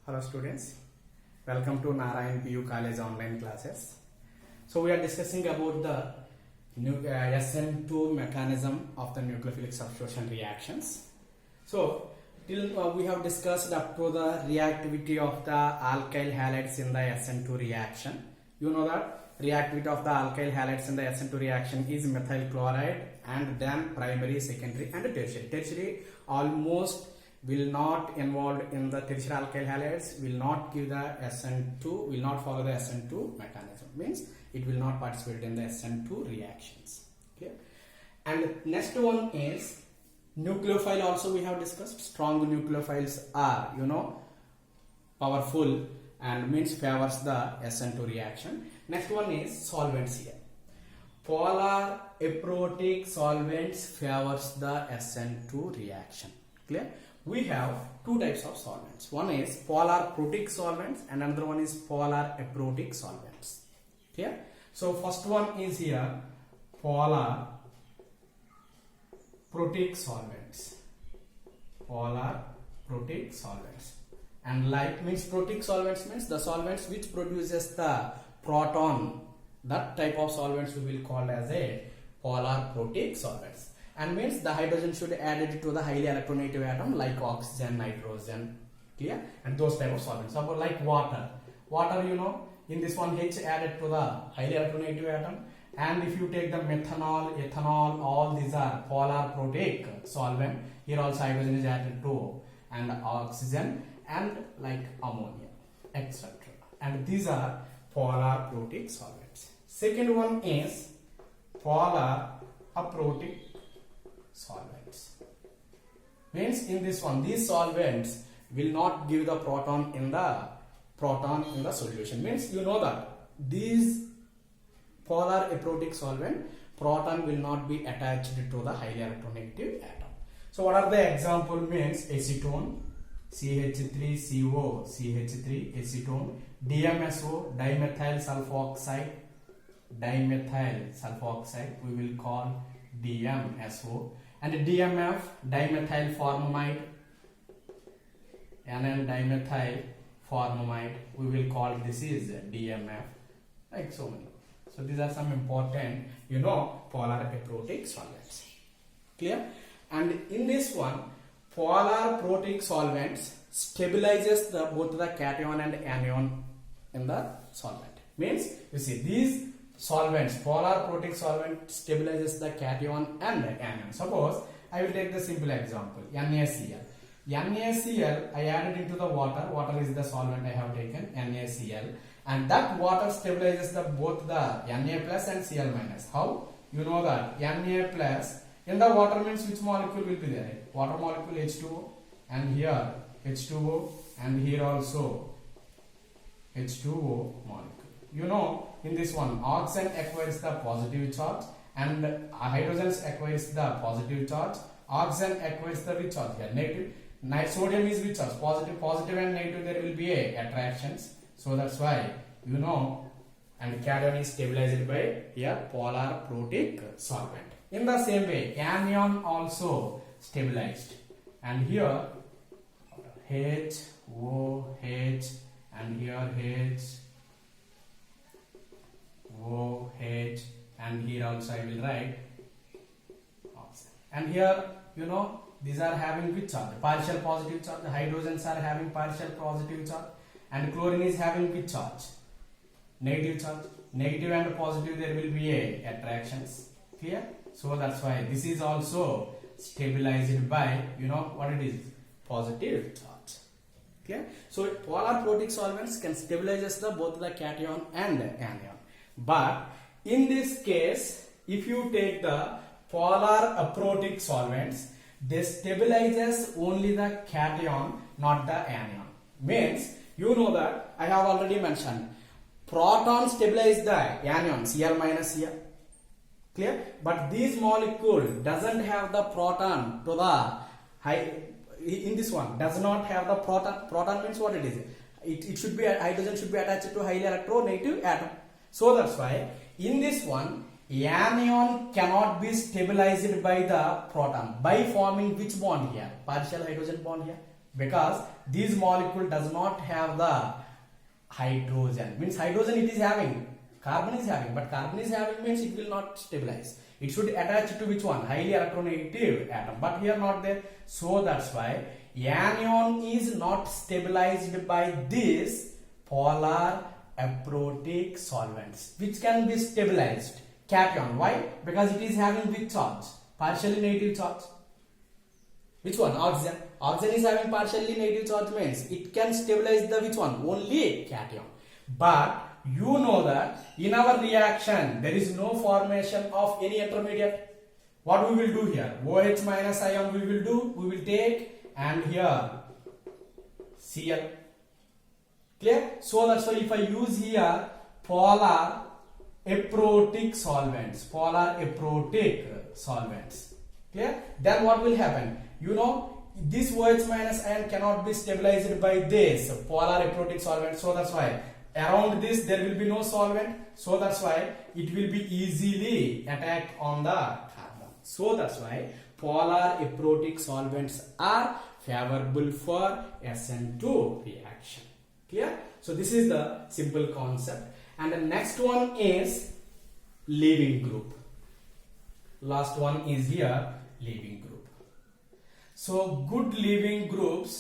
Hello students, welcome to Narayan PU College online classes. So we are discussing about the SN2 mechanism of the nucleophilic substitution reactions. So till we have discussed up to the reactivity of the alkyl halides in the SN2 reaction. You know that reactivity of the alkyl halides in the SN2 reaction is methyl chloride and then primary, secondary and tertiary. Tertiary almost will not involved in the tertiary alkyl halides, will not give the SN2, will not follow the SN2 mechanism, means it will not participate in the SN2 reactions. Okay. And next one is nucleophile. Also we have discussed strong nucleophiles are powerful and means favors the SN2 reaction. Next one is solvents here. Polar aprotic solvents favors the SN2 reaction. Clear? We have two types of solvents. One is polar protic solvents and another one is polar aprotic solvents. Okay. So first one is here polar protic solvents. Polar protic solvents. And like means protic solvents means the solvents which produces the proton. That type of solvents we will call as a polar protic solvents. And means the hydrogen should be added to the highly electronegative atom like oxygen, nitrogen, clear? And those type of solvents. Suppose like water. Water, in this one H added to the highly electronegative atom. And if you take the methanol, ethanol, all these are polar protic solvent. Here also hydrogen is added to and oxygen and like ammonia, etc. And these are polar protic solvents. Second one is polar aprotic solvents. Means in this one these solvents will not give the proton in the solution. Means that these polar aprotic solvent proton will not be attached to the highly electronegative atom. So what are the example? Means acetone, CH3CO, CH3 acetone, DMSO, dimethyl sulfoxide, we will call DMSO, and DMF, dimethyl formamide, NN dimethyl formamide, we will call this is DMF, like so many. So these are some important polar aprotic solvents. Clear? And in this one polar protic solvents stabilizes both the cation and anion in the solvent. Means you see these solvents, polar protic solvent stabilizes the cation and anion. Suppose I will take the simple example, NaCl. NaCl I added into the water. Water is the solvent I have taken, NaCl, and that water stabilizes both the Na plus and Cl minus. How? You know that Na plus in the water means which molecule will be there? Water molecule H2O, and here H2O, and here also H2O molecule. In this one oxygen acquires the positive charge and hydrogen acquires the positive charge. Oxygen acquires the which charge here? Negative. Sodium is which charge? Positive and negative, there will be attractions. So that's why and cation is stabilized by here polar protic solvent. In the same way anion also stabilized, and here H, O, H, and here H, O, H, and here also I will write oxygen. And here these are having which charge? Partial positive charge. The hydrogens are having partial positive charge, and chlorine is having which charge? Negative charge. Negative and positive, there will be attractions. Clear? So that's why this is also stabilized by what it is? Positive charge. Clear? So polar protic solvents can stabilize both the cation and anion. But in this case, if you take the polar aprotic solvents, they stabilizes only the cation, not the anion. Means that I have already mentioned proton stabilize the anion Cl minus here. Clear? But this molecule doesn't have the proton to the high. In this one does not have the proton. Proton means what it is? It should be hydrogen should be attached to highly electronegative atom. So that's why in this one anion cannot be stabilized by the proton by forming which bond here? Partial hydrogen bond here. because this molecule does not have the hydrogen. Means hydrogen it is having, carbon is having, but carbon is having means it will not stabilize. It should attach to which one? Highly electronegative atom, but here not there. So that's why anion is not stabilized by this polar aprotic solvents, which can be stabilized. Cation. Why? Because it is having which charge? Partially negative charge. Which one? Oxygen. Oxygen is having partially negative charge means it can stabilize the which one? Only cation. But you know that in our reaction there is no formation of any intermediate. What we will do here? OH minus ion we will do. We will take and here Cl. Clear? So that's why if I use here polar aprotic solvents, clear? Then what will happen? You know, this OH minus ion cannot be stabilized by this polar aprotic solvent. So that's why around this there will be no solvent. So that's why it will be easily attacked on the carbon. So that's why polar aprotic solvents are favorable for SN2 reaction. Clear? So this is the simple concept. And the next one is leaving group. Last one is here leaving group. So good leaving group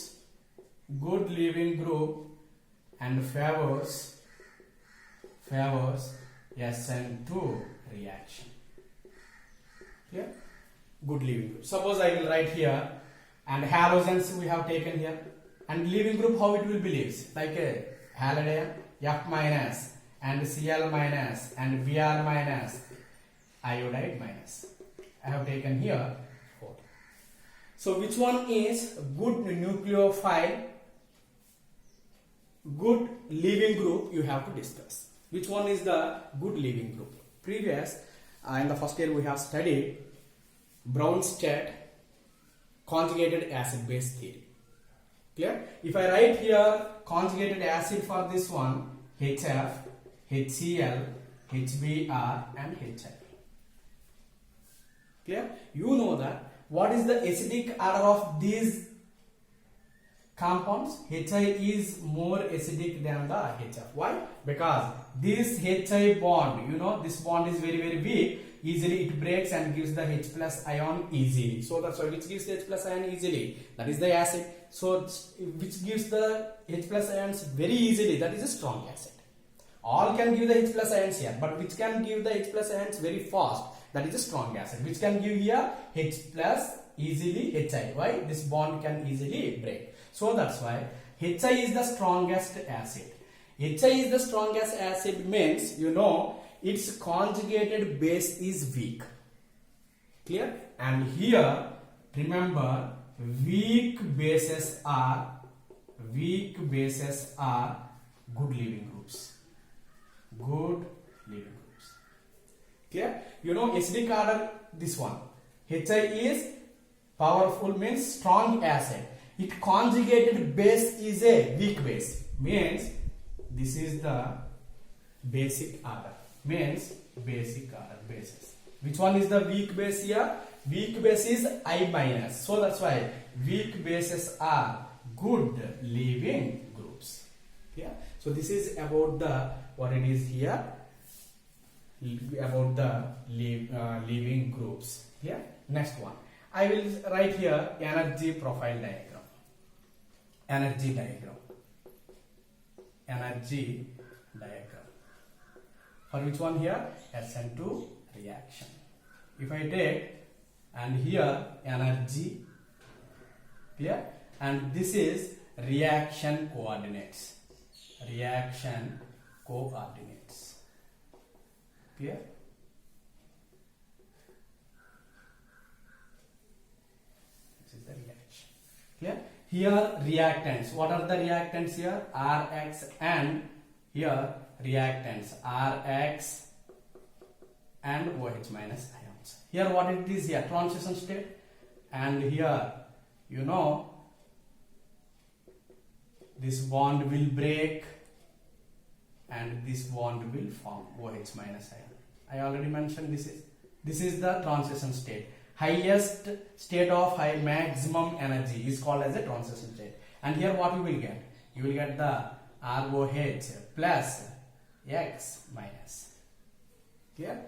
and favors SN2 reaction. Clear? Good leaving group. Suppose I will write here and halogens we have taken here, and leaving group how it will be leaves, like a halide F minus and Cl minus and Br minus, iodide minus. I have taken here 4. So which one is good nucleophile, good leaving group you have to discuss. Which one is the good leaving group? Previous in the first year we have studied Bronsted conjugated acid base theory. Clear? If I write here conjugated acid for this one, HF, HCl, HBr and HI. Clear? You know that what is the acidic order of these compounds? HI is more acidic than the HF. Why? Because this HI bond, you know, this bond is very very weak. Easily it breaks and gives the H plus ion easily. So that's why which gives the H plus ion easily, that is the acid. So which gives the H plus ions very easily, that is a strong acid. All can give the H plus ions here, but which can give the H plus ions very fast, that is a strong acid. Which can give here H plus easily HI. Why? This bond can easily break. So that's why HI is the strongest acid. HI is the strongest acid means, you know, its conjugated base is weak. Clear? And here remember weak bases are good leaving groups. Good leaving groups. Clear? You know acidic order, this one. HI is powerful means strong acid. Its conjugated base is a weak base. Means this is the basic order. Means basic order bases. Which one is the weak base here? Weak base is I minus. So that's why weak bases are good leaving groups. Yeah. So this is about the what it is here about the leaving groups. Yeah. Next one. I will write here energy profile diagram. Energy diagram. For which one here? SN2 reaction. If I take and here energy, clear, and this is reaction coordinates. Clear? This is the reaction. Clear? Here reactants. What are the reactants here? Rx and here reactants Rx and OH minus ions. Here what it is here? Transition state. And here, you know, this bond will break and this bond will form OH minus ion. I already mentioned this is the transition state. Highest state of high maximum energy is called as a transition state. And here what you will get? You will get the ROH plus X minus. Clear?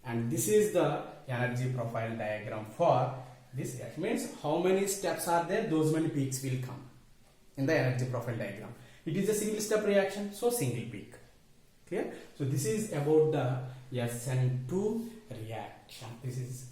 And this is the energy profile diagram for this reaction. Means how many steps are there, those many peaks will come in the energy profile diagram. It is a single step reaction, so single peak. Clear? So this is about the SN2 reaction. This is